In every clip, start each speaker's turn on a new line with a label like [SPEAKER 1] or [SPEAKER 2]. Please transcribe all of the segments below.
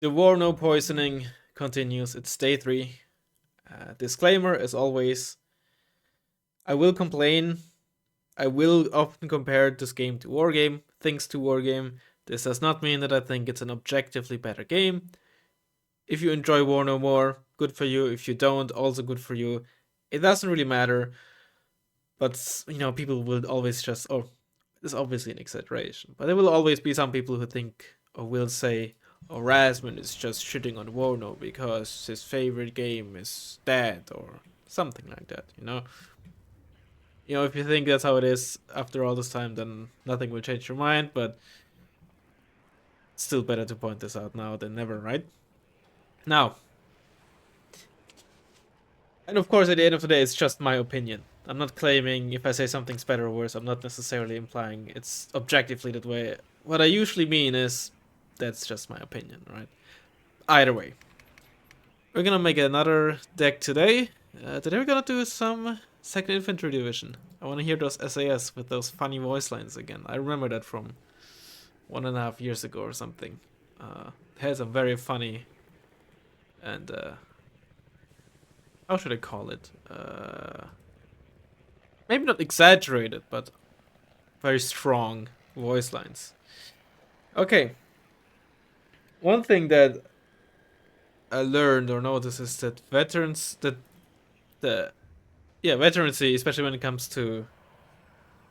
[SPEAKER 1] The WARNO poisoning continues. It's day 3. Disclaimer, as always, I will complain. I will often compare this game to Wargame, things to Wargame. This does not mean that I think it's an objectively better game. If you enjoy WARNO more, good for you. If you don't, also good for you. It doesn't really matter. But, people will always just, it's obviously an exaggeration, but there will always be some people who think or will say, oh, Razzmann is just shitting on WARNO because his favorite game is dead or something like that. If you think that's how it is after all this time, then nothing will change your mind, but it's still better to point this out now than never, right? Now, and of course, at the end of the day, it's just my opinion. I'm not claiming if I say something's better or worse, I'm not necessarily implying it's objectively that way. What I usually mean is that's just my opinion, right? Either way, we're gonna make another deck today. Today we're gonna do some 2nd Infantry Division. I wanna hear those SAS with those funny voice lines again. I remember that from 1.5 years ago or something. It has a very funny and how should I call it? Maybe not exaggerated, but very strong voice lines. Okay. One thing that I learned or noticed is that veterancy, especially when it comes to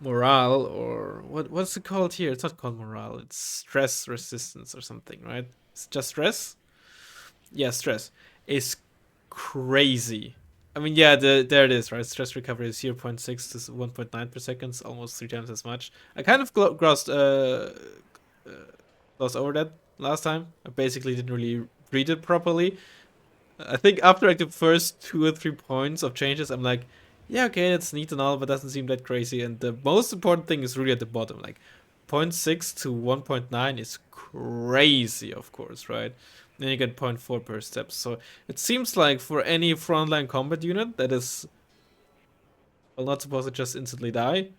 [SPEAKER 1] morale or what's it called here? It's not called morale. It's stress resistance or something, right? It's just stress. Yeah, stress is crazy. I mean, yeah, there it is, right? Stress recovery is 0.6 to 1.9 per second, almost 3 times as much. I kind of glossed over that last time. I basically didn't really read it properly. I think after like the first 2 or 3 points of changes, I'm like, yeah, okay, that's neat and all, but doesn't seem that crazy. And the most important thing is really at the bottom, like 0.6 to 1.9 is crazy, of course, right? Then you get zero 0.4 per step. So it seems like for any frontline combat unit that is, well, not supposed to just instantly die,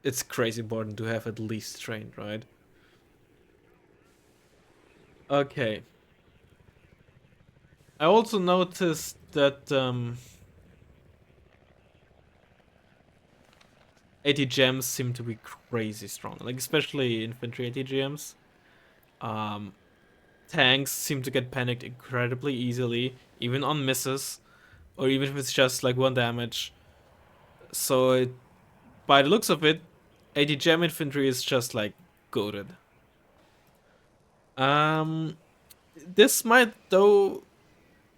[SPEAKER 1] it's crazy important to have at least trained, right? Okay. I also noticed that ATGMs seem to be crazy strong, like especially infantry ATGMs. Um, Tanks seem to get panicked incredibly easily, even on misses, or even if it's just like 1 damage. So, by the looks of it, ATGM infantry is just like goated. Um, this might though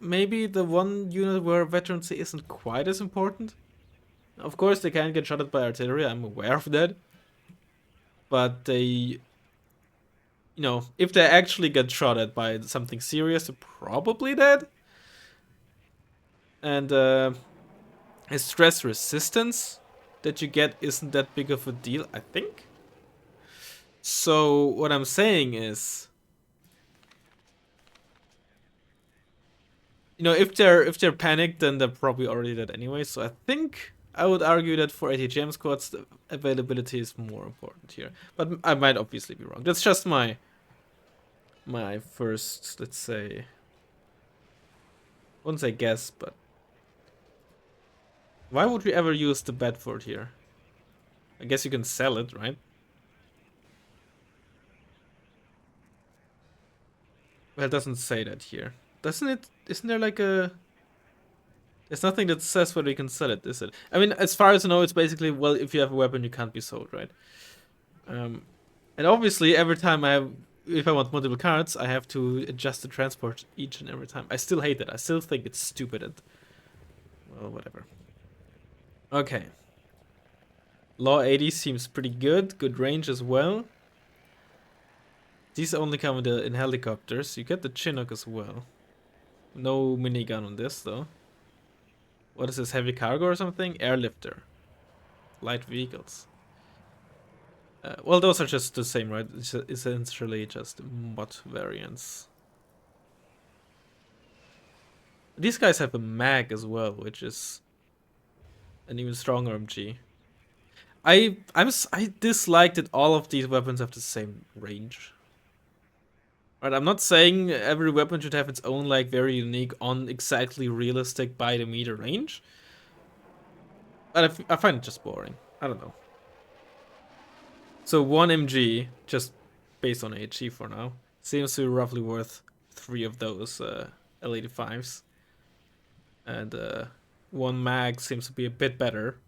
[SPEAKER 1] maybe the one unit where veterancy isn't quite as important. Of course, they can get shot at by artillery. I'm aware of that, but they if they actually get shot at by something serious, they're probably dead. And his stress resistance that you get isn't that big of a deal, I think. So what I'm saying is, if they're panicked, then they're probably already dead anyway. So I think I would argue that for ATGM squads, the availability is more important here. But I might obviously be wrong. That's just my first, let's say, I wouldn't say guess, but why would we ever use the Bedford here? I guess you can sell it, right? Well, it doesn't say that here. Doesn't it? Isn't there like a... There's nothing that says whether you can sell it, is it? I mean, as far as I know, it's basically, well, if you have a weapon, you can't be sold, right? Um, and obviously, every time if I want multiple cards, I have to adjust the transport each and every time. I still hate it. I still think it's stupid and, well, whatever. Okay. Law 80 seems pretty good. Good range as well. These only come in helicopters. You get the Chinook as well. No minigun on this, though. What is this, heavy cargo or something? Airlifter. Light vehicles. Well, those are just the same, right? It's essentially just mod variants. These guys have a mag as well, which is an even stronger MG. I dislike that all of these weapons have the same range. Right, I'm not saying every weapon should have its own, like, very unique, on exactly realistic by the meter range. But I find it just boring. I don't know. So 1 MG, just based on HE for now, seems to be roughly worth 3 of those L85s. And 1 mag seems to be a bit better.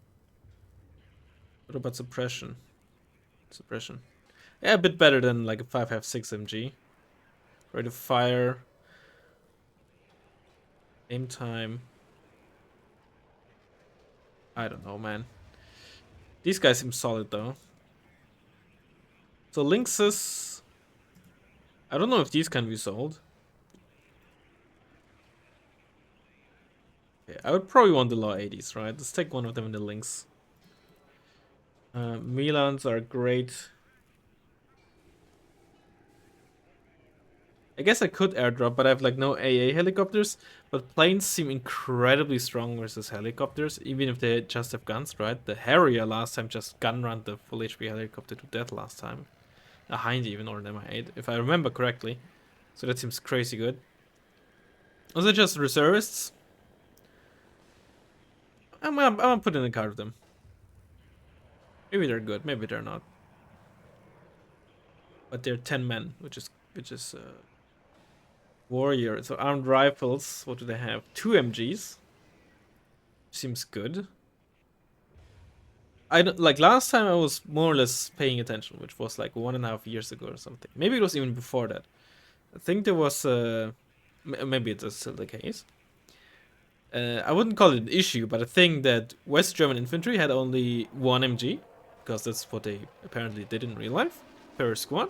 [SPEAKER 1] What about suppression? Suppression. Yeah, a bit better than like a 5.56 MG. Rate of fire. Aim time. I don't know, man. These guys seem solid though. So Lynxes. I don't know if these can be sold. Okay, I would probably want the low 80s, right? Let's take one of them in the Lynx. Milans are great. I guess I could airdrop, but I have like no AA helicopters. But planes seem incredibly strong versus helicopters, even if they just have guns, right? The Harrier last time just gun ran the full HP helicopter to death last time. A Hind even, or an MI8, if I remember correctly. So that seems crazy good. Also just reservists. I'm gonna put in a card of them. Maybe they're good, maybe they're not. But they're 10 men, which is warrior. So armed rifles, what do they have? 2 MGs. Seems good. I don't, like last time I was more or less paying attention, which was like 1.5 years ago or something. Maybe it was even before that. I think there was maybe it's still the case. I wouldn't call it an issue, but I think that West German infantry had only 1 MG, because that's what they apparently did in real life per squad.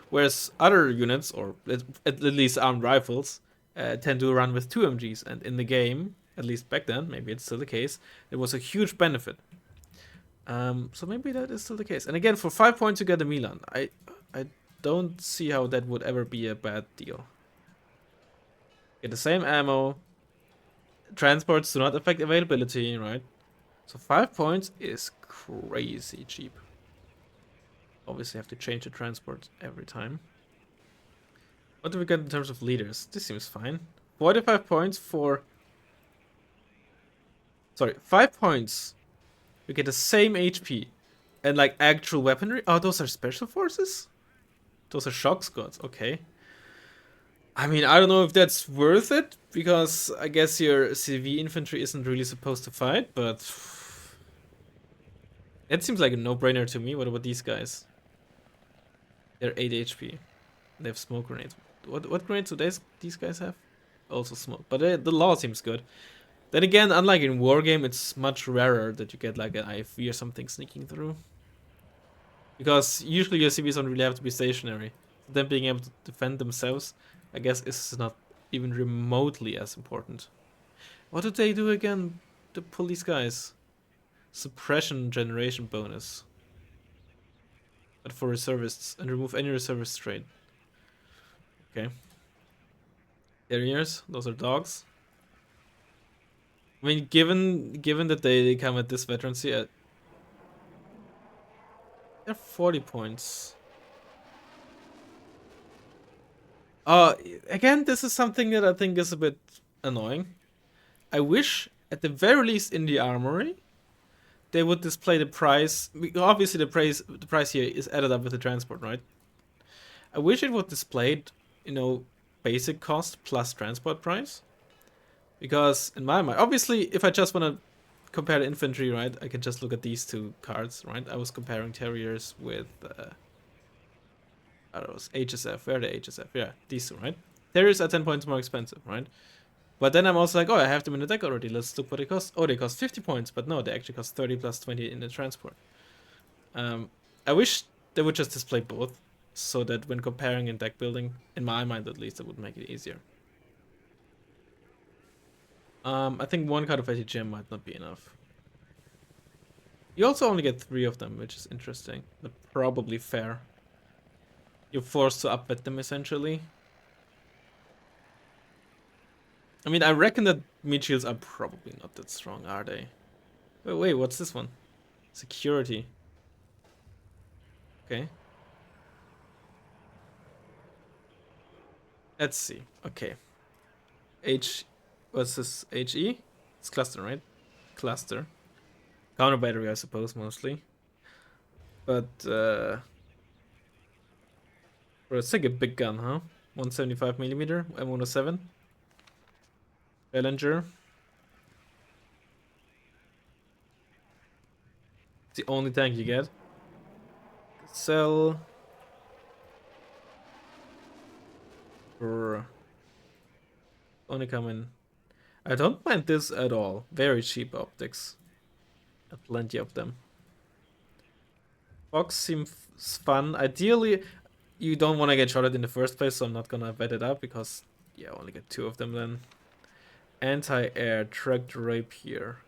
[SPEAKER 1] Whereas other units, or at least armed rifles, tend to run with 2 MGs. And in the game, at least back then, maybe it's still the case, it was a huge benefit. So maybe that is still the case. And again, for 5 points you get a Milan. I don't see how that would ever be a bad deal. Get the same ammo. Transports do not affect availability, right? So 5 points is crazy cheap. Obviously have to change the transport every time. What do we get in terms of leaders? This seems fine. 45 points for... Sorry, 5 points. We get the same HP. And like actual weaponry. Oh, those are special forces? Those are shock squads, okay. I mean, I don't know if that's worth it, because I guess your CV infantry isn't really supposed to fight, but... It seems like a no-brainer to me. What about these guys? They're 8 HP. They have smoke grenades. What grenades do these guys have? Also smoke. But the law seems good. Then again, unlike in Wargame, it's much rarer that you get like an IFV or something sneaking through. Because usually your CVs don't really have to be stationary. Them being able to defend themselves, I guess, is not even remotely as important. What did they do again? To pull these guys? Suppression generation bonus. But for reservists, and remove any reservist trait. Okay. Terriers, those are dogs. I mean, given that they come at this veterancy at... They're 40 points. Again, this is something that I think is a bit annoying. I wish, at the very least in the armory, they would display the price. Obviously, the price here is added up with the transport, right? I wish it would display, basic cost plus transport price. Because in my mind, obviously, if I just want to compare the infantry, right, I can just look at these 2 cards, right? I was comparing Terriers with, I don't know, HSF. Where are the HSF? Yeah, these 2, right? Terriers are 10 points more expensive, right? But then I'm also like, oh, I have them in the deck already. Let's look what they cost. Oh, they cost 50 points, but no, they actually cost 30 plus 20 in the transport. I wish they would just display both, so that when comparing in deck building, in my mind at least, it would make it easier. I think 1 card of ATGM might not be enough. You also only get 3 of them, which is interesting, but probably fair. You're forced to upbet them, essentially. I mean, I reckon that meat shields are probably not that strong, are they? Wait, what's this one? Security. Okay. Let's see. Okay. H. What's this? HE? It's cluster, right? Cluster. Counter battery, I suppose, mostly. But, bro, it's like a big gun, huh? 175mm, M107. Challenger. It's the only tank you get. Sell. Only come in. I don't mind this at all. Very cheap optics. Plenty of them. Fox seems fun. Ideally, you don't want to get shot at in the first place, so I'm not gonna vet it up because, yeah, I only get 2 of them then. Anti-air tracked rapier.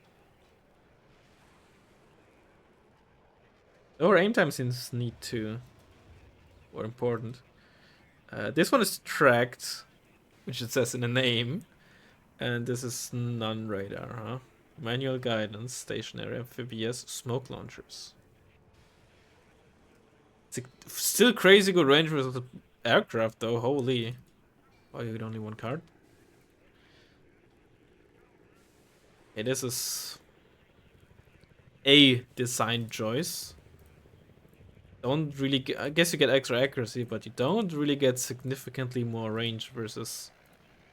[SPEAKER 1] Lower aim time seems neat too. Or important. This one is tracked, which it says in the name. And this is non-radar, huh? Manual guidance, stationary amphibious, smoke launchers. It's still crazy good range with the aircraft though, holy. Oh, you get only 1 card? Okay, this is a design choice. Don't really get, I guess you get extra accuracy, but you don't really get significantly more range versus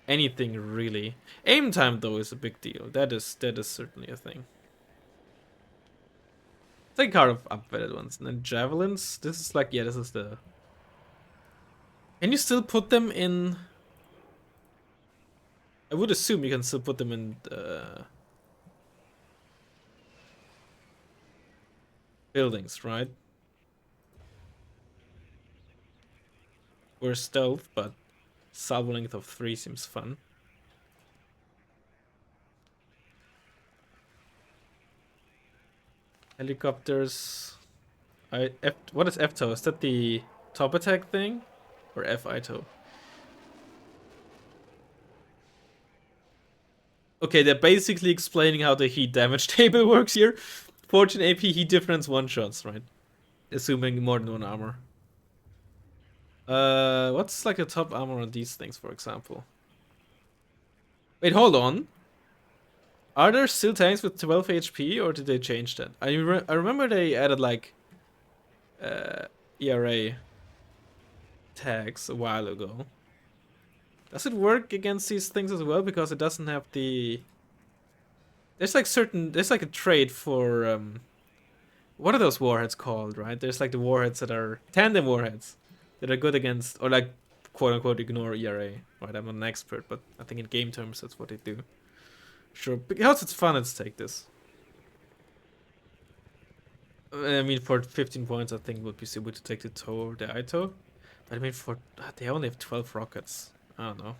[SPEAKER 1] anything really. Aim time though is a big deal. That is certainly a thing. Take card of upgraded ones. And then javelins. This is like, yeah, this is the. Can you still put them in? I would assume you can still put them in buildings, right? Or stealth, but salvo length of 3 seems fun. Helicopters. What is FTOW? Is that the top attack thing? Or FITOW? Okay, they're basically explaining how the heat damage table works here. 14 AP heat difference 1 shots, right? Assuming more than 1 armor. What's like the top armor on these things, for example? Wait, hold on. Are there still tanks with 12 HP, or did they change that? I remember they added like ERA tags a while ago. Does it work against these things as well? Because it doesn't have the. There's like a trait for what are those warheads called, right? There's like the warheads that are tandem warheads that are good against, or like quote unquote ignore ERA. Right? I'm not an expert, but I think in game terms that's what they do. Sure, because it's fun, let's take this. I mean, for 15 points, I think it would be stupid to take the TOW or the ITOW. But I mean, they only have 12 rockets. I don't know.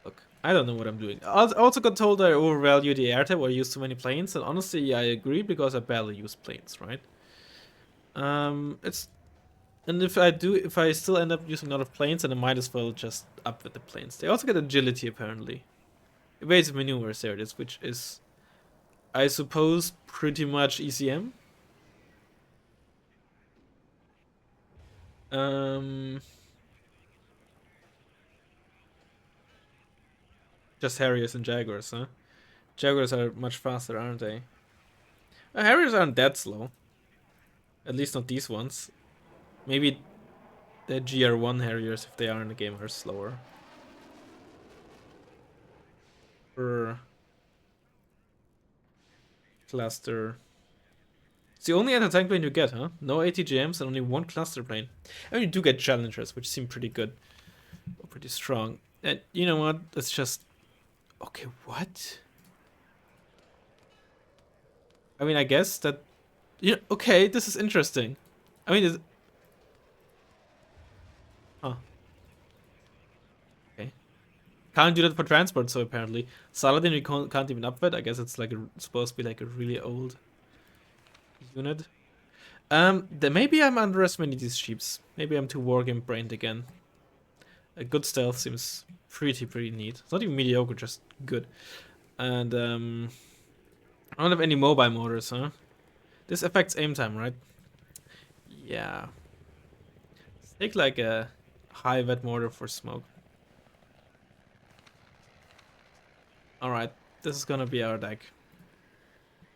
[SPEAKER 1] Look, I don't know what I'm doing. I also got told I overvalue the air type or use too many planes, and honestly, I agree because I barely use planes, right? And if I still end up using a lot of planes, then I might as well just up with the planes. They also get agility apparently. Evasive maneuvers, there it is, which is, I suppose, pretty much ECM. Just Harriers and Jaguars, huh? Jaguars are much faster, aren't they? Harriers aren't that slow. At least not these ones. Maybe the GR1 Harriers, if they are in the game, are slower. Cluster. It's the only anti-tank plane you get, huh? No ATGMs and only 1 cluster plane. I mean, you do get Challengers, which seem pretty good. Or pretty strong. And you know what? That's just... Okay, what? I mean, I guess that... Yeah, okay, this is interesting. I mean, huh. Okay. Can't do that for transport, so apparently. Saladin you can't even upfit. I guess it's like supposed to be like a really old unit. Then maybe I'm underestimating these sheeps. Maybe I'm too wargame brained again. A good stealth seems pretty neat. It's not even mediocre, just good. And I don't have any mobile motors, huh? This affects aim time, right? Yeah. Let's take like a high vet mortar for smoke. Alright, this is gonna be our deck.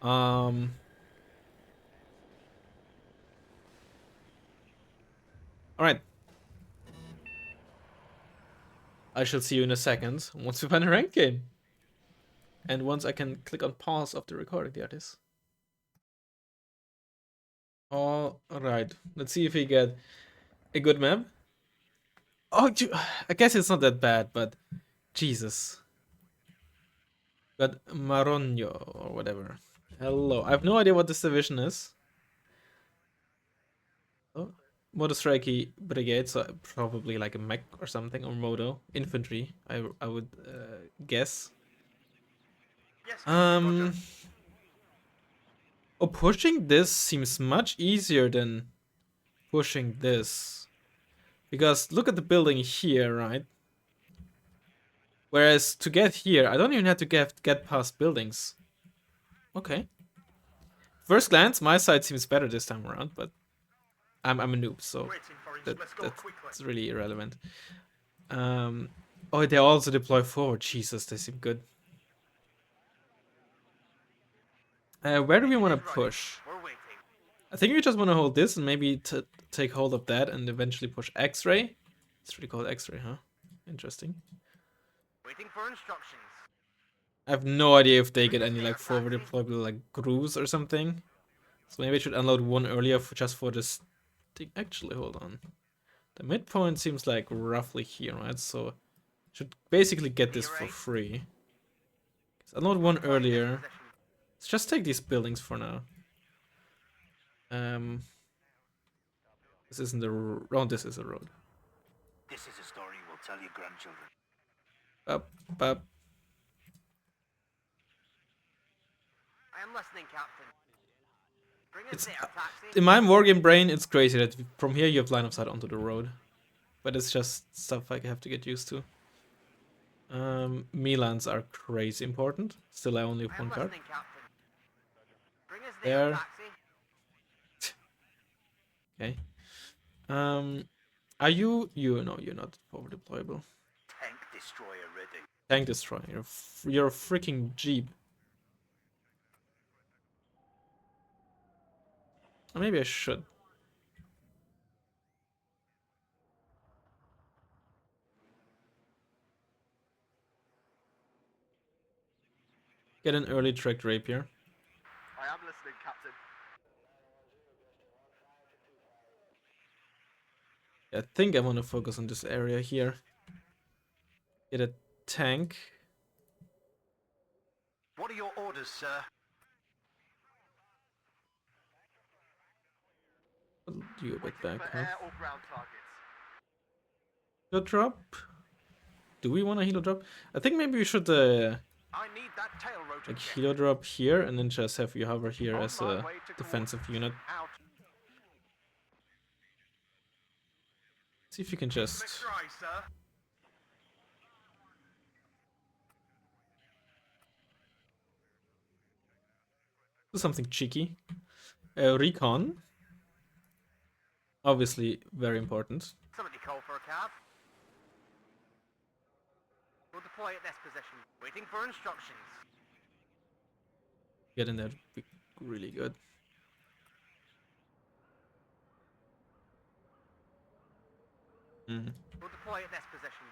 [SPEAKER 1] Alright. I shall see you in a second once we find a ranked game. And once I can click on pause of the recording, there it is. Alright, let's see if we get a good map. Oh, I guess it's not that bad, but Jesus. Got Maronio or whatever. Hello. I have no idea what this division is. Oh, Moto Strikey Brigade, so probably like a mech or something, or Moto infantry. I would guess.
[SPEAKER 2] Yes,
[SPEAKER 1] Oh, pushing this seems much easier than pushing this, because look at the building here, right? Whereas to get here, I don't even have to get past buildings. Okay. First glance, my side seems better this time around, but I'm a noob, so that's really irrelevant. Oh, they also deploy forward. Jesus, they seem good. Where do we want to push? I think we just want to hold this and maybe take hold of that and eventually push X-ray. It's really called X-ray, huh? Interesting.
[SPEAKER 2] Waiting for instructions.
[SPEAKER 1] I have no idea if they get any like forward deployable like grooves or something. So maybe I should unload one earlier just for this thing. Actually, hold on. The midpoint seems like roughly here, right? So should basically get this for free. Unload one earlier. Let's just take these buildings for now. This isn't the road. This is a road.
[SPEAKER 2] This is a story we'll tell your grandchildren.
[SPEAKER 1] Up, up.
[SPEAKER 2] I am listening, Captain. Bring us
[SPEAKER 1] It's
[SPEAKER 2] there, taxi.
[SPEAKER 1] in my wargame brain. It's crazy that from here you have line of sight onto the road, but it's just stuff I have to get used to. Milans are crazy important. Still, I only have one card.
[SPEAKER 2] Bring us
[SPEAKER 1] There.
[SPEAKER 2] Taxi.
[SPEAKER 1] Okay. Are you? No, you're not forward deployable.
[SPEAKER 2] Tank destroyer ready.
[SPEAKER 1] Tank destroyer. You're a freaking jeep. Or maybe I should. Get an early tracked rapier.
[SPEAKER 2] I am listening, Captain.
[SPEAKER 1] I think I want to focus on this area here. Get a tank.
[SPEAKER 2] What are your orders, sir?
[SPEAKER 1] I'll do a bit back, huh?
[SPEAKER 2] Air or ground targets.
[SPEAKER 1] Heal drop? Do we want a heal drop? I think maybe we should
[SPEAKER 2] I need that tail rotor.
[SPEAKER 1] like heal drop here and then just have you hover here as a defensive unit.
[SPEAKER 2] Out.
[SPEAKER 1] See if you can just
[SPEAKER 2] Try, sir.
[SPEAKER 1] do something cheeky. Recon. Obviously very important.
[SPEAKER 2] Somebody call for a cab. We'll deploy at this position. Waiting for instructions.
[SPEAKER 1] Get in there would be really good.
[SPEAKER 2] We'll deploy at this position.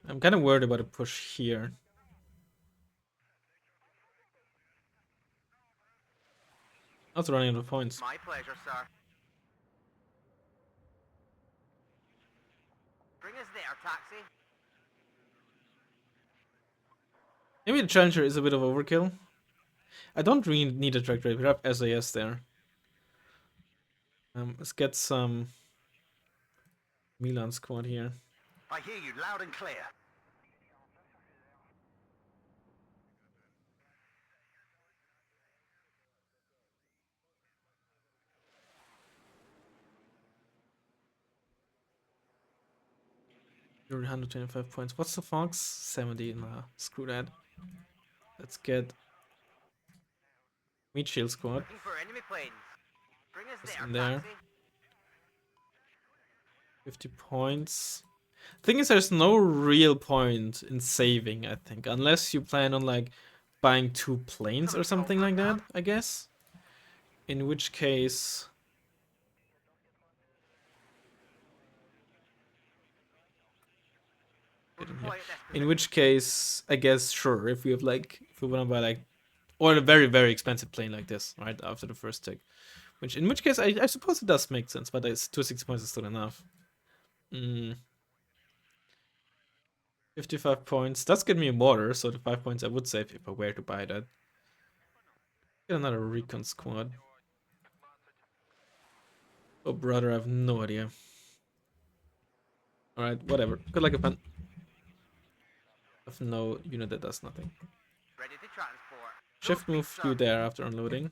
[SPEAKER 1] I'm kind of worried about a push here. Also running out of points.
[SPEAKER 2] My pleasure, sir. Bring us there, taxi.
[SPEAKER 1] Maybe the Challenger is a bit of overkill. I don't really need a track rapier. I have SAS there. Let's get some Milan squad here.
[SPEAKER 2] I hear you loud and clear.
[SPEAKER 1] You're 125 points. What's the Fox? 70. Nah, screw that. Let's get Meat Shield squad.
[SPEAKER 2] Looking for enemy planes. Bring us
[SPEAKER 1] Just
[SPEAKER 2] there,
[SPEAKER 1] in there.
[SPEAKER 2] taxi.
[SPEAKER 1] 50 points. Thing is, there's no real point in saving, I think, unless you plan on like buying 2 planes or something like that, I guess. In which case, get in here. In which case, I guess sure, if we have like, if we want to buy like, or a very very expensive plane like this, right after the first tick, in which case I suppose it does make sense, but it's 260 points is still enough. 55 points. Does get me a mortar, so the 5 points I would save if I were to buy that. Get another recon squad. Oh brother, I have no idea. Alright, whatever. Good luck, Japan. I have no unit that does nothing.
[SPEAKER 2] Ready to transport.
[SPEAKER 1] Shift move you there after unloading.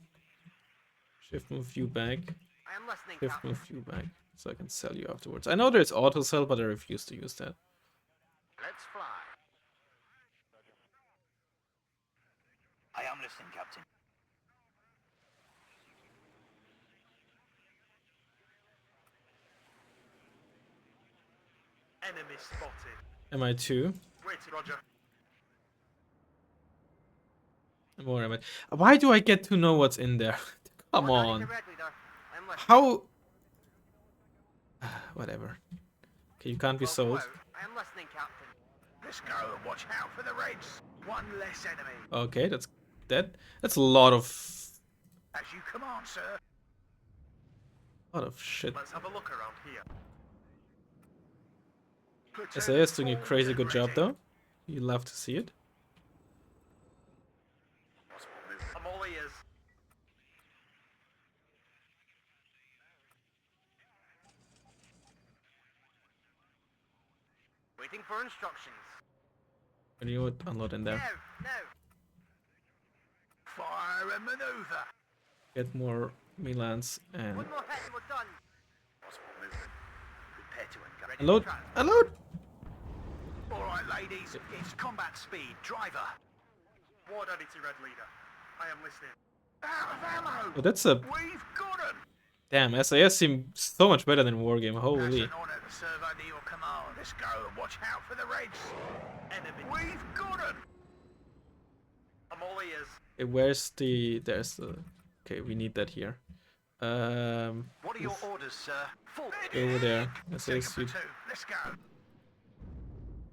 [SPEAKER 1] Shift move you back.
[SPEAKER 2] I am listening,
[SPEAKER 1] Shift
[SPEAKER 2] Captain.
[SPEAKER 1] move you back. So I can sell you afterwards. I know there's auto sell, but I refuse to use that.
[SPEAKER 2] Let's fly.
[SPEAKER 3] I am listening, Captain.
[SPEAKER 2] Enemy spotted.
[SPEAKER 1] MI2.
[SPEAKER 2] Waiting, Roger.
[SPEAKER 1] More MI. Why do I get to know what's in there? Come
[SPEAKER 2] We're ready
[SPEAKER 1] on.
[SPEAKER 2] to red leader. I'm listening.
[SPEAKER 1] How? Whatever. Okay, you can't be
[SPEAKER 2] Well,
[SPEAKER 1] sold.
[SPEAKER 2] out. I am listening, Captain.
[SPEAKER 3] Let's go and watch out for the Reds. One less enemy.
[SPEAKER 1] Okay, that's that. That's a lot of
[SPEAKER 3] As you command, sir.
[SPEAKER 1] shit.
[SPEAKER 2] Let's have a look around here.
[SPEAKER 1] SAS doing a crazy good job though. You love to see it.
[SPEAKER 2] I'm all ears. Waiting for instructions.
[SPEAKER 1] When you would unload in there.
[SPEAKER 2] No.
[SPEAKER 3] Fire and maneuver.
[SPEAKER 1] Get more Milans and
[SPEAKER 2] One more hit and we're done.
[SPEAKER 3] Possible movement. Prepare to engage.
[SPEAKER 2] Ready
[SPEAKER 1] unload.
[SPEAKER 2] to transport.
[SPEAKER 1] Unload.
[SPEAKER 3] All right, ladies. It's combat speed. Driver.
[SPEAKER 2] Ward Adity, Red Leader. I am listening.
[SPEAKER 3] Out of ammo.
[SPEAKER 1] Oh, that's a
[SPEAKER 3] We've got him.
[SPEAKER 1] damn. SAS seems so much better than Wargame. Holy.
[SPEAKER 3] That's an honor to serve under your command. Let's go and watch out for the Reds.
[SPEAKER 2] Enemy.
[SPEAKER 3] We've got him.
[SPEAKER 2] I'm all ears.
[SPEAKER 1] Okay, where's the? There's the. Okay, we need that here.
[SPEAKER 3] What are your orders, sir? Full.
[SPEAKER 1] Over there.
[SPEAKER 3] Take a
[SPEAKER 1] SAS.
[SPEAKER 3] platoon. Let's go.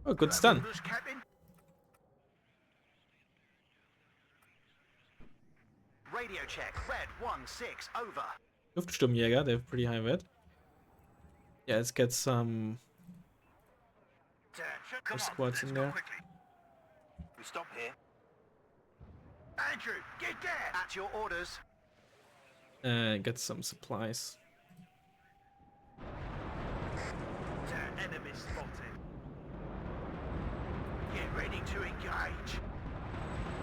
[SPEAKER 1] Oh, good
[SPEAKER 3] You have
[SPEAKER 1] stun.
[SPEAKER 3] orders, Captain? Radio check. Red 1-6. Over.
[SPEAKER 1] Luftsturmjäger. They have pretty high vet. Yeah, let's get some
[SPEAKER 3] Attention.
[SPEAKER 1] more squads in there.
[SPEAKER 3] We stop here. Andrew, get there. At your orders.
[SPEAKER 1] Get some supplies.
[SPEAKER 2] Enemy spotted.
[SPEAKER 3] Get ready to engage.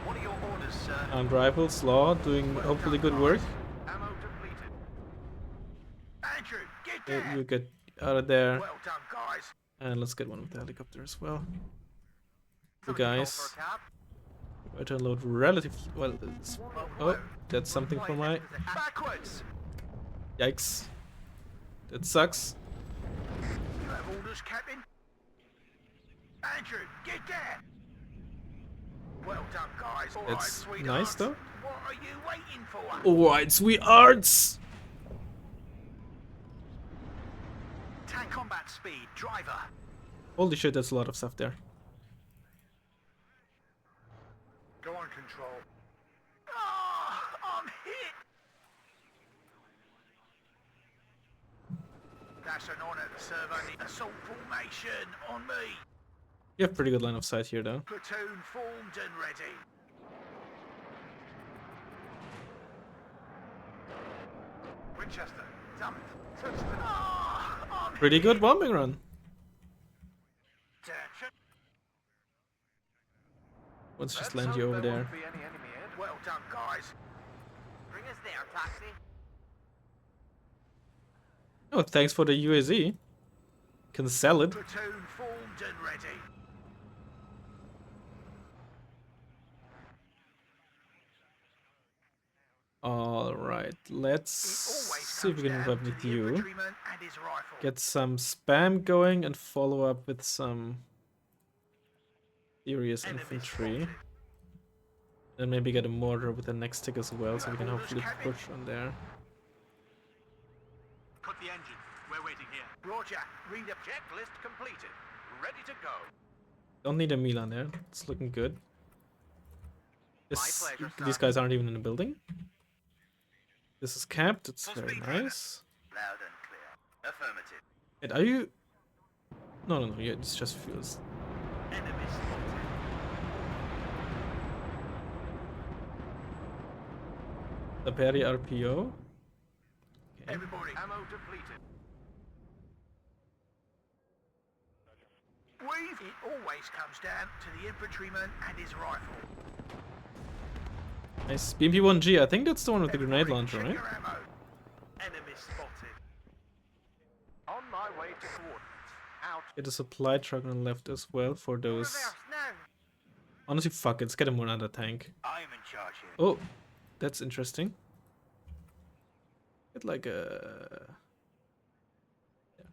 [SPEAKER 3] What are your orders, sir?
[SPEAKER 1] Armed rifles, law, doing hopefully good work.
[SPEAKER 3] Ammo depleted. Andrew, get
[SPEAKER 1] Yeah,
[SPEAKER 3] there.
[SPEAKER 1] you get out of there,
[SPEAKER 3] Well done, guys.
[SPEAKER 1] and let's get one with the helicopter as well. You
[SPEAKER 2] Somebody call
[SPEAKER 1] guys,
[SPEAKER 2] for a cab.
[SPEAKER 1] try to load relatively well. Oh, that's something for my
[SPEAKER 3] Backwards.
[SPEAKER 1] yikes. That sucks.
[SPEAKER 3] You have orders, Captain? Andrew, get there. Well done, guys. All right,
[SPEAKER 1] That's
[SPEAKER 3] sweethearts.
[SPEAKER 1] nice though.
[SPEAKER 3] What are you waiting for?
[SPEAKER 1] Alright, sweethearts.
[SPEAKER 3] Tank combat speed, driver.
[SPEAKER 1] Holy shit, that's a lot of stuff there.
[SPEAKER 3] Go on, control. Ah, I'm hit. That's an honor to serve on the assault formation on me.
[SPEAKER 1] You have pretty good line of sight here though.
[SPEAKER 3] Platoon formed and ready. Winchester, damn it. Touch the... Ah, I'm
[SPEAKER 1] Pretty
[SPEAKER 3] hit.
[SPEAKER 1] good bombing run.
[SPEAKER 3] Attention.
[SPEAKER 1] Let's just land you over there.
[SPEAKER 3] Well done, guys.
[SPEAKER 2] Bring us there, taxi.
[SPEAKER 1] Oh, thanks for the UAZ. Can sell it.
[SPEAKER 3] Platoon formed and ready.
[SPEAKER 1] Alright, let's
[SPEAKER 3] It always
[SPEAKER 1] see if we
[SPEAKER 3] comes
[SPEAKER 1] can move
[SPEAKER 3] down
[SPEAKER 1] up
[SPEAKER 3] to
[SPEAKER 1] with
[SPEAKER 3] the
[SPEAKER 1] you.
[SPEAKER 3] infantryman and his rifle.
[SPEAKER 1] get some spam going and follow up with some serious
[SPEAKER 3] Enemy
[SPEAKER 1] infantry.
[SPEAKER 3] spotted.
[SPEAKER 1] And maybe get a mortar with the next tick as well,
[SPEAKER 3] You
[SPEAKER 1] so we
[SPEAKER 3] have
[SPEAKER 1] can
[SPEAKER 3] orders,
[SPEAKER 1] hopefully
[SPEAKER 3] Captain?
[SPEAKER 1] push on there.
[SPEAKER 2] Put the engine. We're waiting here.
[SPEAKER 3] Roger. Read a
[SPEAKER 2] Checklist completed. Ready to go.
[SPEAKER 1] Don't need a Milan there. It's looking good.
[SPEAKER 2] pleasure,
[SPEAKER 1] These
[SPEAKER 2] sir.
[SPEAKER 1] guys aren't even in the building. This is capped. It's
[SPEAKER 3] Full
[SPEAKER 1] very
[SPEAKER 3] speed, driver.
[SPEAKER 1] nice.
[SPEAKER 3] loud and clear. Affirmative.
[SPEAKER 1] Wait, are you? No, yeah, it's just fuels.
[SPEAKER 3] Enemy spotted.
[SPEAKER 1] The Perry RPO. Okay.
[SPEAKER 3] Everybody.
[SPEAKER 2] Ammo depleted.
[SPEAKER 3] It always comes down to the infantryman and his rifle.
[SPEAKER 1] Nice. BMP-1G. I think that's the one with the grenade
[SPEAKER 3] Everybody,
[SPEAKER 1] launcher,
[SPEAKER 3] check
[SPEAKER 1] right?
[SPEAKER 3] your ammo. Enemy spotted.
[SPEAKER 2] On my way to coordinates. Out.
[SPEAKER 1] Get a supply truck on the left as well for those.
[SPEAKER 2] Reverse now.
[SPEAKER 1] Honestly, fuck it. Let's get him another tank.
[SPEAKER 3] I am in charge here.
[SPEAKER 1] Oh, that's interesting. Get like a. Yeah.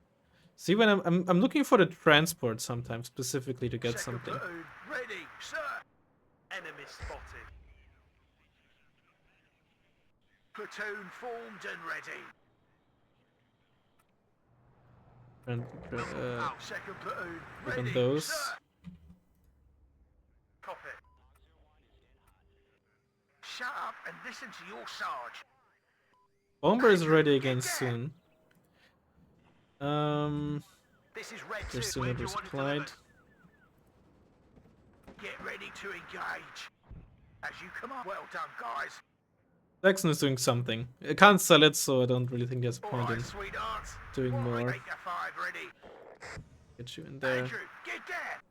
[SPEAKER 1] See, when I'm looking for the transport sometimes specifically to get
[SPEAKER 3] Second
[SPEAKER 1] something.
[SPEAKER 3] platoon, ready, sir. Enemy spotted. Platoon formed and ready. Second platoon,
[SPEAKER 1] Look on
[SPEAKER 3] ready,
[SPEAKER 1] those.
[SPEAKER 3] sir. Copy. Shut up and listen to your sarge.
[SPEAKER 1] Bomber is ready again soon.
[SPEAKER 3] This is red
[SPEAKER 1] They're
[SPEAKER 3] 2.
[SPEAKER 1] soon
[SPEAKER 3] Where do you want it
[SPEAKER 1] supplied.
[SPEAKER 3] delivered? Get ready to engage. As you come on. Well done, guys.
[SPEAKER 1] Saxon is doing something. I can't sell it, so I don't really think there's a point
[SPEAKER 3] Alright,
[SPEAKER 1] in
[SPEAKER 3] sweethearts.
[SPEAKER 1] doing more.
[SPEAKER 3] Make a 5 ready.
[SPEAKER 1] Get you in there.
[SPEAKER 3] Andrew, get there.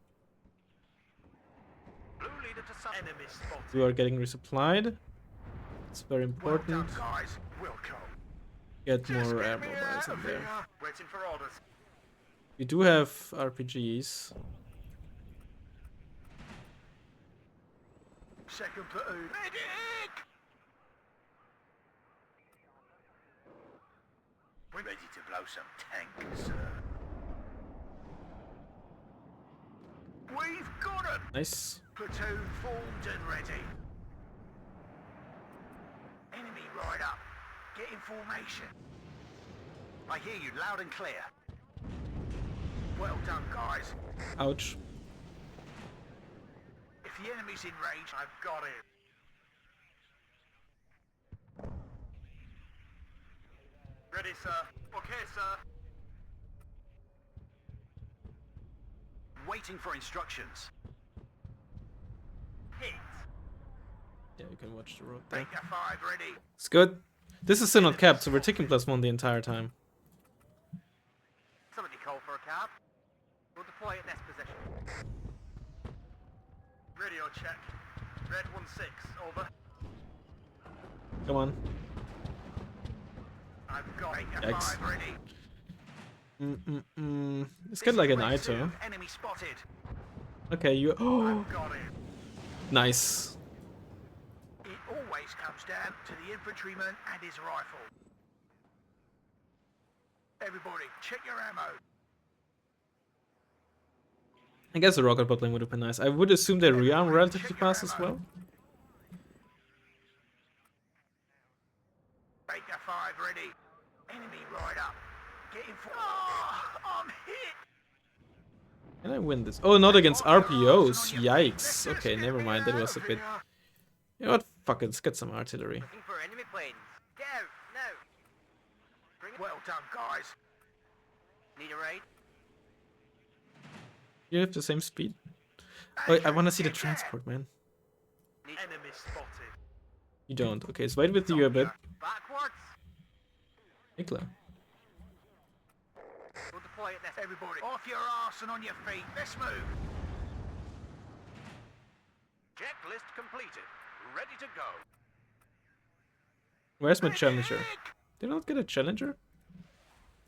[SPEAKER 2] Blue leader to sub.
[SPEAKER 3] Enemy spotted.
[SPEAKER 1] You are getting resupplied. It's very
[SPEAKER 3] Well done,
[SPEAKER 1] important.
[SPEAKER 3] guys. Welcome.
[SPEAKER 1] Get
[SPEAKER 3] Just
[SPEAKER 1] more
[SPEAKER 3] get
[SPEAKER 1] air
[SPEAKER 3] me
[SPEAKER 1] mobiles
[SPEAKER 3] out
[SPEAKER 1] in
[SPEAKER 3] of
[SPEAKER 1] there.
[SPEAKER 3] here.
[SPEAKER 2] Waiting for orders.
[SPEAKER 1] We do have RPGs.
[SPEAKER 3] Second platoon. Medic! We're ready to blow some tank, sir. We've got 'em!
[SPEAKER 1] Nice.
[SPEAKER 3] Platoon formed and ready. Enemy right up. Get in formation. I hear you loud and clear. Well done, guys.
[SPEAKER 1] Ouch.
[SPEAKER 3] If the enemy's in range, I've got it.
[SPEAKER 2] Ready, sir. Okay, sir.
[SPEAKER 3] Waiting for instructions. Hit.
[SPEAKER 1] Yeah, you can watch the road there.
[SPEAKER 3] Make a 5 ready.
[SPEAKER 1] It's good. This is still not capped, so we're taking +1 the entire time.
[SPEAKER 2] Somebody call for a cab. We'll deploy at this position. Radio check. Red 1-6, over.
[SPEAKER 1] Come on.
[SPEAKER 3] I've got a
[SPEAKER 1] Yikes.
[SPEAKER 3] 5 ready.
[SPEAKER 1] Let's get like an
[SPEAKER 3] Red
[SPEAKER 1] ITO.
[SPEAKER 3] 2, enemy spotted.
[SPEAKER 1] Okay, you. Oh,
[SPEAKER 3] I've got it.
[SPEAKER 1] nice.
[SPEAKER 3] It always comes down to the infantryman and his rifle. Everybody, check your ammo.
[SPEAKER 1] I guess a rocket bottling would have been nice. I would assume they rearm relatively fast as well.
[SPEAKER 3] Make a 5 ready. Enemy right up. Get in for. Oh, I'm hit.
[SPEAKER 1] Can I win this? Oh, not against RPOs. Yikes. Okay, never mind. That was a bit. You know what? Fuck it. Let's get some artillery.
[SPEAKER 2] Looking for enemy planes. Get out, now. Bring it.
[SPEAKER 3] Well done, guys.
[SPEAKER 2] Need a raid?
[SPEAKER 1] You have the same speed. Oh, I want to see the
[SPEAKER 3] Get there.
[SPEAKER 1] transport, man.
[SPEAKER 2] Need
[SPEAKER 3] Enemy spotted.
[SPEAKER 1] You don't. Okay, so wait with you a bit.
[SPEAKER 2] backwards.
[SPEAKER 1] Nikla.
[SPEAKER 2] We'll deploy at this.
[SPEAKER 3] Everybody, off your arse and on your feet. Let's move.
[SPEAKER 2] Checklist completed. Ready to go.
[SPEAKER 1] Where's my challenger? Did I not get a challenger?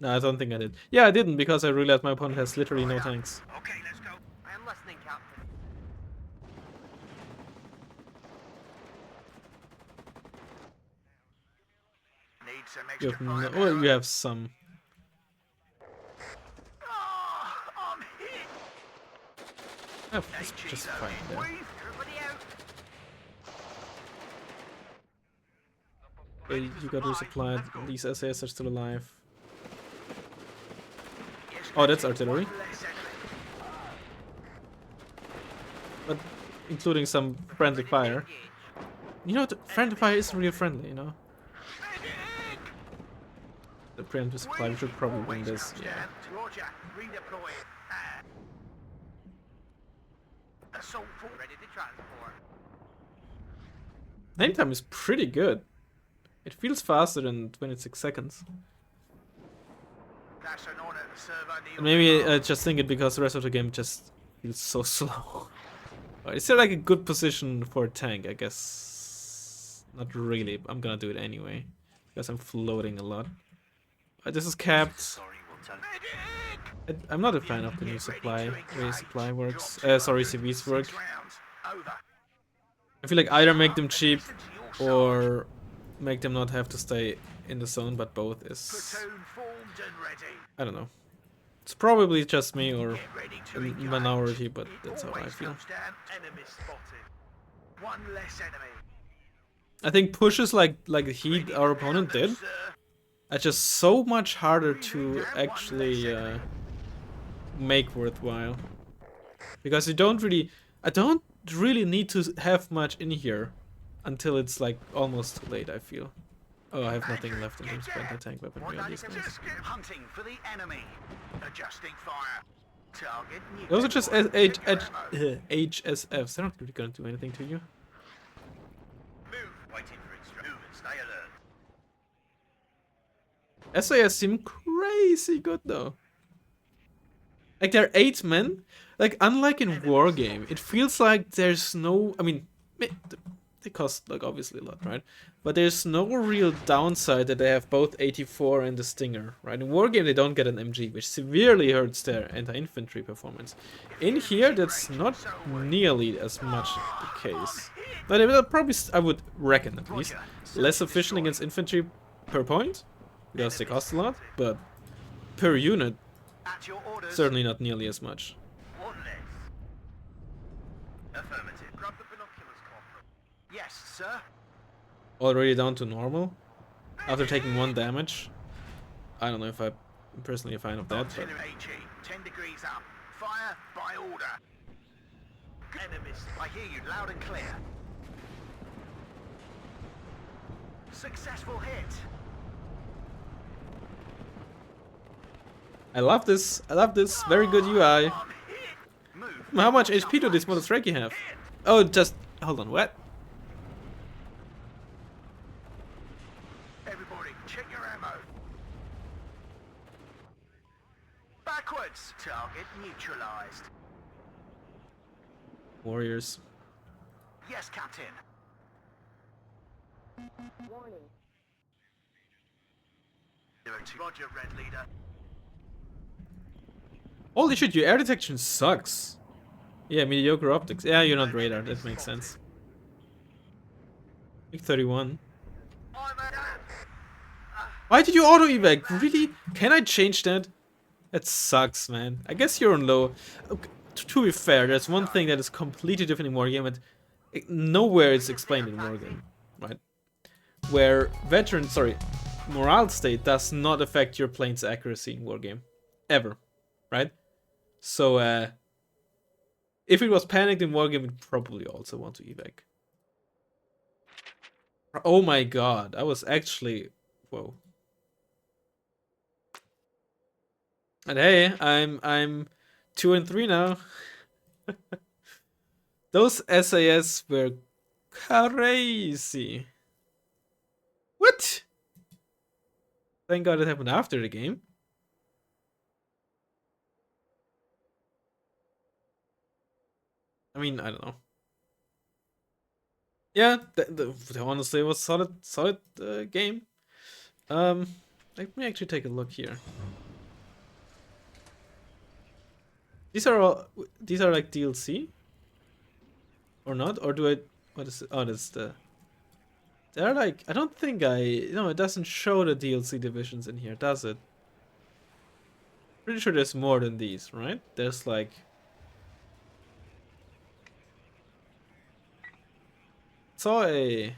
[SPEAKER 1] No, I don't think I did. Yeah, I didn't because I realized my opponent has literally no tanks.
[SPEAKER 3] Okay, let's go.
[SPEAKER 2] I am listening, Captain.
[SPEAKER 3] Need some
[SPEAKER 1] You
[SPEAKER 3] extra
[SPEAKER 1] have no,
[SPEAKER 3] firepower.
[SPEAKER 1] well, you have some. Oh, it's just fine there.
[SPEAKER 2] Everybody out.
[SPEAKER 1] Okay, you got resupplied. These SAS are still alive. Oh, that's artillery. But including some friendly fire. You know, the friendly fire isn't really friendly, you know? The preemptive supply, we should probably win this, yeah.
[SPEAKER 3] Roger, redeploy. Assault force
[SPEAKER 2] Ready to transport.
[SPEAKER 1] Name time is pretty good. It feels faster than 26 seconds.
[SPEAKER 3] That's an honor to serve under your
[SPEAKER 1] And maybe
[SPEAKER 3] command.
[SPEAKER 1] I just think it because the rest of the game just feels so slow. Is there like a good position for a tank? I guess not really. I'm gonna do it anyway because I'm floating a lot. This is capped.
[SPEAKER 3] Sorry, we'll tell
[SPEAKER 1] I'm not a fan of the new supply way supply works. Sorry, CVs work.
[SPEAKER 3] Over.
[SPEAKER 1] I feel like either make them cheap or make them not have to stay in the zone, but both is,
[SPEAKER 3] Platoon formed and ready.
[SPEAKER 1] I don't know. It's probably just me or
[SPEAKER 3] Get ready
[SPEAKER 1] a
[SPEAKER 3] to engage.
[SPEAKER 1] minority, but
[SPEAKER 3] It
[SPEAKER 1] that's how I
[SPEAKER 3] always
[SPEAKER 1] feel.
[SPEAKER 3] comes down. Enemy spotted. One less enemy.
[SPEAKER 1] I think pushes like Heat our opponent did
[SPEAKER 3] Sir.
[SPEAKER 1] are just so much harder to actually make worthwhile. Because I don't really need to have much in here until it's like almost too late, I feel. Oh, I have nothing left in terms of anti-tank weaponry on these guys.
[SPEAKER 3] Hunting for the enemy. Adjusting fire. Target new.
[SPEAKER 1] Those are just HSFs. They're not really gonna do anything to you.
[SPEAKER 3] Move. Waiting for instruction. Move and stay alert.
[SPEAKER 1] SAS seem crazy good though. Like they're 8 men. Like unlike in Wargame, it feels like there's no. I mean, they cost like obviously a lot, right? But there's no real downside that they have both 84 and the Stinger, right? In Wargame they don't get an MG, which severely hurts their anti-infantry performance. In here, that's not nearly as much the case. But it will probably, I would reckon at least, less efficient against infantry per point because they cost a lot, but per unit,
[SPEAKER 3] At your orders.
[SPEAKER 1] certainly not nearly as much.
[SPEAKER 3] One less. Affirmative. Grab the binoculars, Corporal. Yes, sir.
[SPEAKER 1] Already down to normal after taking 1 damage. I don't know if I'm personally a fan of that, but
[SPEAKER 3] Artillery HE. 10 degrees up. Fire by order. Enemies. I hear you loud and clear. Successful hit.
[SPEAKER 1] I love this. I love this. Very good UI.
[SPEAKER 3] On hit. Move.
[SPEAKER 1] How much HP do these models Reiki have? Oh, just hold on. What?
[SPEAKER 3] Everybody, check your ammo. Backwards. Target neutralized.
[SPEAKER 1] Warriors.
[SPEAKER 3] Yes, Captain.
[SPEAKER 2] Warning.
[SPEAKER 3] Roger, Red Leader.
[SPEAKER 1] Holy shit! Your air detection sucks. Yeah, mediocre optics. Yeah, you're not radar. That makes sense. Big 31.
[SPEAKER 3] I'm a...
[SPEAKER 1] Why did you auto evac? Really? Can I change that? That sucks, man. I guess you're on low. Okay, to be fair, there's one thing that is completely different in Wargame, and nowhere it's explained in Wargame, right? Where morale state does not affect your plane's accuracy in Wargame, ever, right? So, if it was panicked in Wargame, it'd probably also want to evac. Oh my god, I was actually, whoa. And hey, I'm 2 and 3 now. Those SAS were crazy. What? Thank God it happened after the game. I mean, I don't know. Yeah, honestly, it was solid game. Let me actually take a look here. These are like DLC, or not? Or do I? What is it? Oh, that's the. They're like, I don't think no, it doesn't show the DLC divisions in here, does it? Pretty sure there's more than these, right? There's like saw a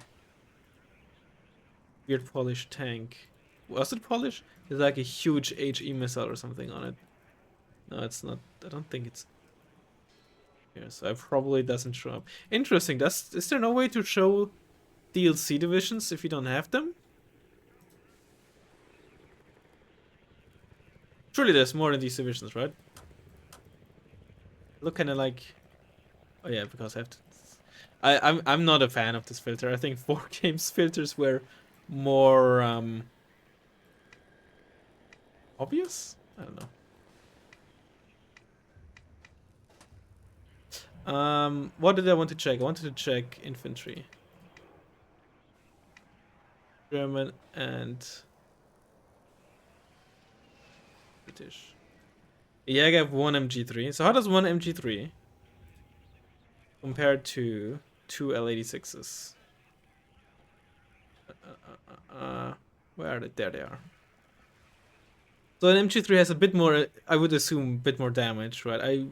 [SPEAKER 1] weird Polish tank. Was it Polish? There's like a huge HE missile or something on it. No, it's not. I don't think it's here, so it probably doesn't show up. Interesting. Is there no way to show DLC divisions if you don't have them? Surely there's more in these divisions, right? Look kind of like. Oh yeah, because I have to. I'm not a fan of this filter. I think 4Games filters were more obvious. I don't know. What did I want to check? I wanted to check infantry, German and British. Yeah, I have one MG3. So how does one MG3 compare to two L86s? Where are they? There they are. So an MG3 has a bit more, I would assume, a bit more damage, right? I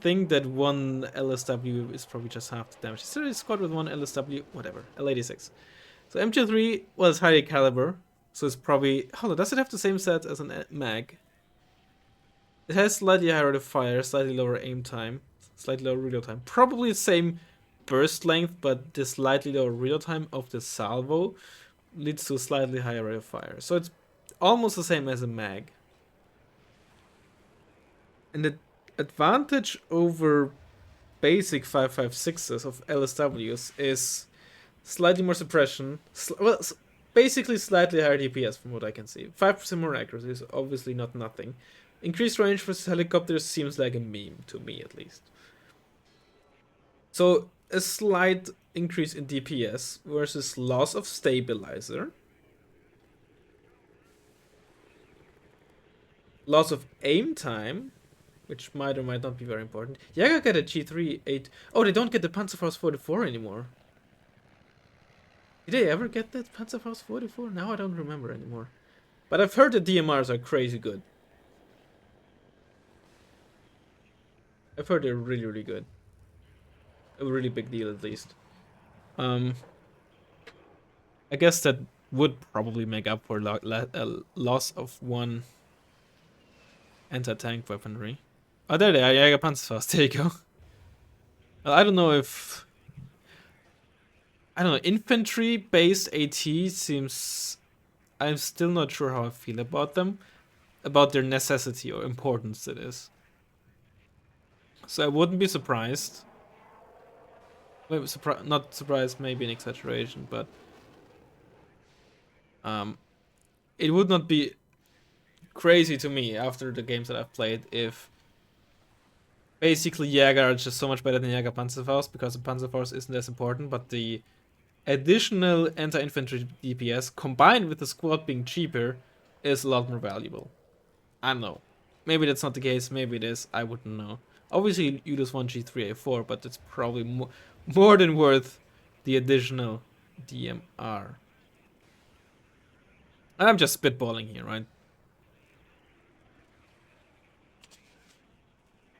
[SPEAKER 1] think that one LSW is probably just half the damage. Is there a squad with one LSW? Whatever. L86. So MG3 was higher caliber, so it's probably... Hold on, does it have the same set as an mag? It has slightly higher rate of fire, slightly lower aim time, slightly lower reload time. Probably the same burst length, but the slightly lower reload time of the salvo leads to a slightly higher rate of fire. So it's almost the same as a mag. And the advantage over basic 5.56s of LSWs is slightly more suppression. Basically slightly higher DPS from what I can see. 5% more accuracy is obviously not nothing. Increased range versus helicopters seems like a meme, to me at least. So, a slight increase in DPS versus loss of stabilizer. Loss of aim time, which might or might not be very important. Jaeger get a G3, 8... Oh, they don't get the Panzerfaust 44 anymore. Did they ever get that Panzerfaust 44? Now I don't remember anymore. But I've heard the DMRs are crazy good. I've heard they're really, really good. A really big deal, at least. I guess that would probably make up for a loss of one anti-tank weaponry. Oh, there they are. Jaeger Panzerfaust. There you go. Well, I don't know if... I don't know. Infantry-based AT seems... I'm still not sure how I feel about them. About their necessity or importance it is. So I wouldn't be surprised. Maybe not surprised, maybe an exaggeration, but it would not be crazy to me after the games that I've played if basically Jäger are just so much better than Jäger Panzerfaust because the Panzerfaust isn't as important, but the additional anti-infantry DPS combined with the squad being cheaper is a lot more valuable. I don't know. Maybe that's not the case, maybe it is, I wouldn't know. Obviously, you just want G3A4, but it's probably more than worth the additional DMR. I'm just spitballing here, right?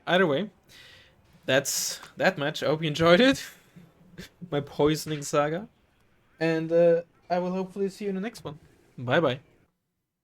[SPEAKER 1] Either way, that's that match. I hope you enjoyed it. My poisoning saga. And I will hopefully see you in the next one. Bye bye.